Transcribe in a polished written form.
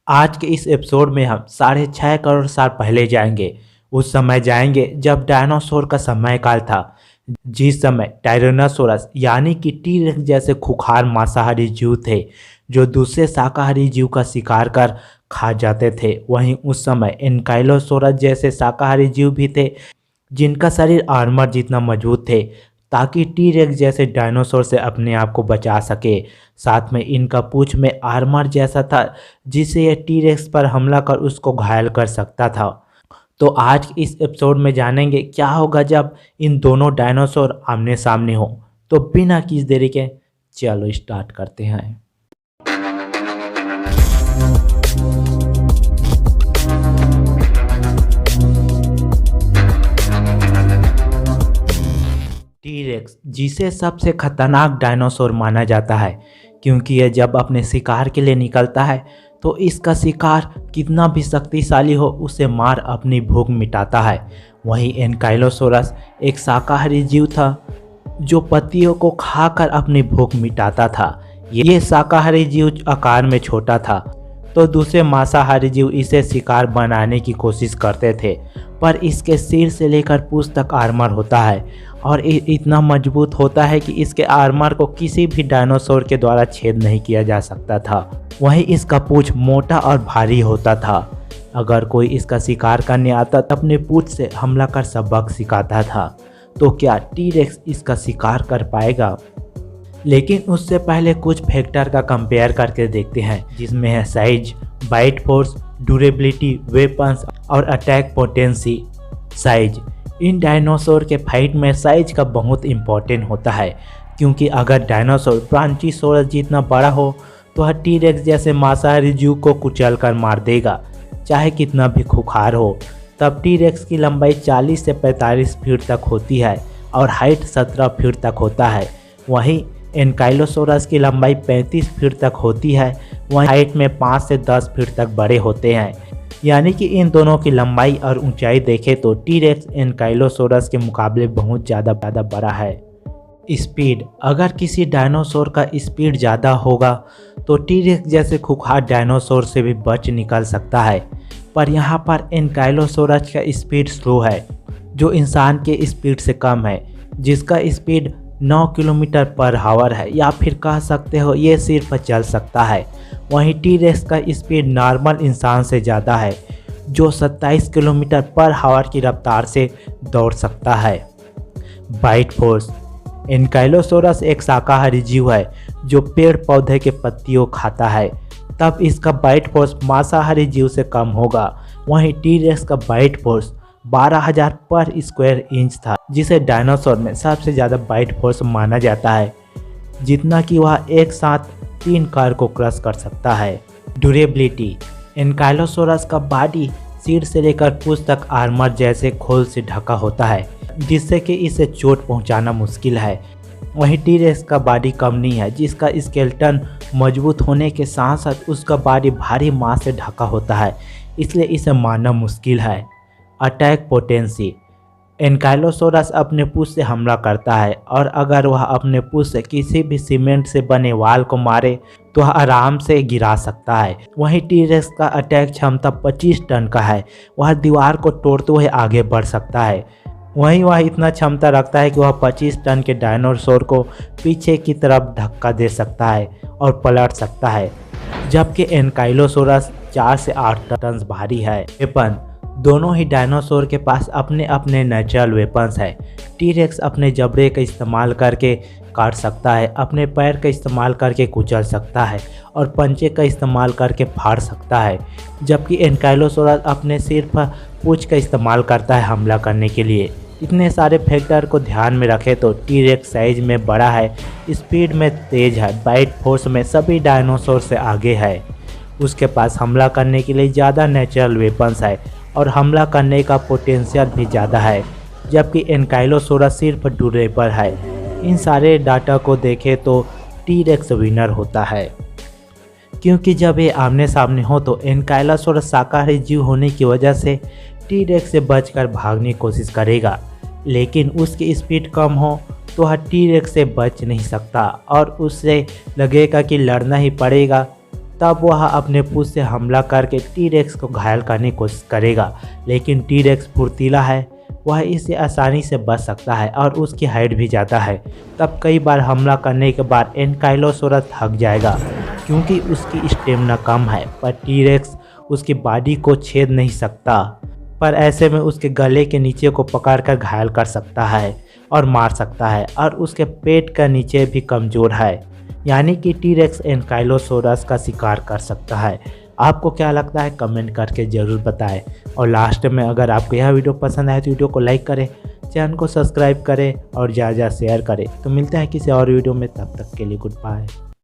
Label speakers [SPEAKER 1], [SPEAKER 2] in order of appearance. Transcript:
[SPEAKER 1] आज के इस एपिसोड में हम 6.5 करोड़ साल पहले जाएंगे। उस समय जाएंगे जब डायनासोर का समय काल था, जिस समय टायरेनोसोरस यानी कि टी-रेक्स जैसे खुखार मांसाहारी जीव थे जो दूसरे शाकाहारी जीव का शिकार कर खा जाते थे। वहीं उस समय एनकाइलोसोरस जैसे शाकाहारी जीव भी थे जिनका शरीर आर्मर जितना मजबूत थे ताकि टी-रेक्स जैसे डायनासोर से अपने आप को बचा सके। साथ में इनका पूंछ में आर्मर जैसा था जिससे यह टी-रेक्स पर हमला कर उसको घायल कर सकता था। तो आज इस एपिसोड में जानेंगे क्या होगा जब इन दोनों डायनासोर आमने सामने हो। तो बिना किसी देरी के चलो स्टार्ट करते हैं। टी-रेक्स जिसे सबसे खतरनाक डायनासोर माना जाता है क्योंकि यह जब अपने शिकार के लिए निकलता है तो इसका शिकार कितना भी शक्तिशाली हो उसे मार अपनी भूख मिटाता है। वहीं एनकाइलोसोरस एक शाकाहारी जीव था जो पत्तियों को खाकर अपनी भूख मिटाता था। ये शाकाहारी जीव आकार में छोटा था तो दूसरे मांसाहारी जीव इसे शिकार बनाने की कोशिश करते थे, पर इसके सिर से लेकर पूंछ तक आर्मर होता है और इतना मजबूत होता है कि इसके आर्मर को किसी भी डायनासोर के द्वारा छेद नहीं किया जा सकता था। वहीं इसका पूंछ मोटा और भारी होता था। अगर कोई इसका शिकार करने आता तो अपने पूंछ से हमला कर सबक सिखाता था। तो क्या टी-रेक्स इसका शिकार कर पाएगा? लेकिन उससे पहले कुछ फैक्टर का कंपेयर करके देखते हैं, जिसमें है size, bite force, durability, weapons और अटैक पोटेंसी। साइज, इन डायनासोर के फाइट में साइज का बहुत इंपॉर्टेंट होता है क्योंकि अगर डायनासोर ब्रांचियोसोरस जितना बड़ा हो तो वह टी-रेक्स जैसे मांसाहारी जीव को कुचल कर मार देगा, चाहे कितना भी खुखार हो। तब टी-रेक्स की लंबाई 40 से 45 फीट तक होती है और हाइट 17 फीट तक होता है। वहीं एनकाइलोसोरस की लंबाई 35 फीट तक होती है, वहीं हाइट में 5 से 10 फीट तक बड़े होते हैं। यानी कि इन दोनों की लंबाई और ऊंचाई देखें तो टी-रेक्स एनकाइलोसोरस के मुकाबले बहुत ज़्यादा बड़ा है। स्पीड, अगर किसी डायनासोर का स्पीड ज़्यादा होगा तो टी-रेक्स जैसे खुखार डायनासोर से भी बच निकल सकता है, पर यहाँ पर एनकाइलोसोरस का स्पीड स्लो है जो इंसान के स्पीड से कम है, जिसका स्पीड 9 किलोमीटर पर आवर है, या फिर कह सकते हो ये सिर्फ चल सकता है। वहीं टी-रेक्स का स्पीड नॉर्मल इंसान से ज़्यादा है जो 27 किलोमीटर पर आवर की रफ्तार से दौड़ सकता है। बाइट फोर्स, एनकाइलोसोरस एक शाकाहारी जीव है जो पेड़ पौधे के पत्तियों खाता है, तब इसका बाइट फोर्स मांसाहारी जीव से कम होगा। वहीं टी-रेक्स का बाइट फोर्स 12,000 पर स्क्वायर इंच था, जिसे डायनासोर में सबसे ज़्यादा बाइट फोर्स माना जाता है, जितना कि वह एक साथ 3 कार को क्रश कर सकता है। ड्यूरेबिलिटी, एनकाइलोसोरस का बॉडी सिर से लेकर पूंछ तक आर्मर जैसे खोल से ढका होता है, जिससे कि इसे चोट पहुंचाना मुश्किल है। वहीं टी-रेक्स का बॉडी कम नहीं है, जिसका स्केलेटन मजबूत होने के साथ साथ उसका बॉडी भारी मांस से ढका होता है, इसलिए इसे मारना मुश्किल है। अटैक पोटेंसी, एनकाइलोसोरस अपने पूंछ से हमला करता है और अगर वह अपने पूंछ से किसी भी सीमेंट से बने वाल को मारे तो वह आराम से गिरा सकता है। वहीं टी-रेक्स का अटैक क्षमता 25 टन का है, वह दीवार को तोड़ते हुए आगे बढ़ सकता है। वहीं वह इतना क्षमता रखता है कि वह 25 टन के डायनासोर को पीछे की तरफ धक्का दे सकता है और पलट सकता है, जबकि एनकाइलोसोरस 4 से 8 टन भारी है। वेपन, दोनों ही डायनासोर के पास अपने अपने नेचुरल वेपन्स है। टी-रेक्स अपने जबड़े का इस्तेमाल करके काट सकता है, अपने पैर का इस्तेमाल करके कुचल सकता है और पंजे का इस्तेमाल करके फाड़ सकता है, जबकि एनकाइलोसोरस अपने सिर्फ पूंछ का इस्तेमाल करता है हमला करने के लिए। इतने सारे फैक्टर को ध्यान में रखें तो टी-रेक्स साइज में बड़ा है, स्पीड में तेज है, बाइट फोर्स में सभी डायनासोर से आगे है, उसके पास हमला करने के लिए ज़्यादा नेचुरल वेपन्स है और हमला करने का पोटेंशियल भी ज़्यादा है, जबकि एनकाइलोसोरस सिर्फ ड्यूरेबल है। इन सारे डाटा को देखें तो टी-रेक्स विनर होता है, क्योंकि जब ये आमने सामने हो तो एनकाइलोसोरस शाकाहारी जीव होने की वजह से टी-रेक्स से बचकर भागने की कोशिश करेगा, लेकिन उसकी स्पीड कम हो तो वह टी-रेक्स से बच नहीं सकता और उससे लगेगा कि लड़ना ही पड़ेगा तब वह अपने पूंछ से हमला करके टी-रेक्स को घायल करने की कोशिश करेगा, लेकिन टी-रेक्स फुर्तीला है, वह इससे आसानी से बच सकता है और उसकी हाइट भी ज़्यादा है। तब कई बार हमला करने के बाद एनकाइलोसोरस थक जाएगा क्योंकि उसकी स्टेमिना कम है, पर टी-रेक्स उसकी बॉडी को छेद नहीं सकता, पर ऐसे में उसके गले के नीचे को पकड़कर घायल कर सकता है और मार सकता है, और उसके पेट का नीचे भी कमज़ोर है, यानी कि टी-रेक्स एनकाइलोसोरस का शिकार कर सकता है। आपको क्या लगता है कमेंट करके ज़रूर बताएं। और लास्ट में अगर आपको यह वीडियो पसंद आए तो वीडियो को लाइक करें, चैनल को सब्सक्राइब करें और ज़्यादा शेयर करें। तो मिलते हैं किसी और वीडियो में, तब तक के लिए गुड बाय।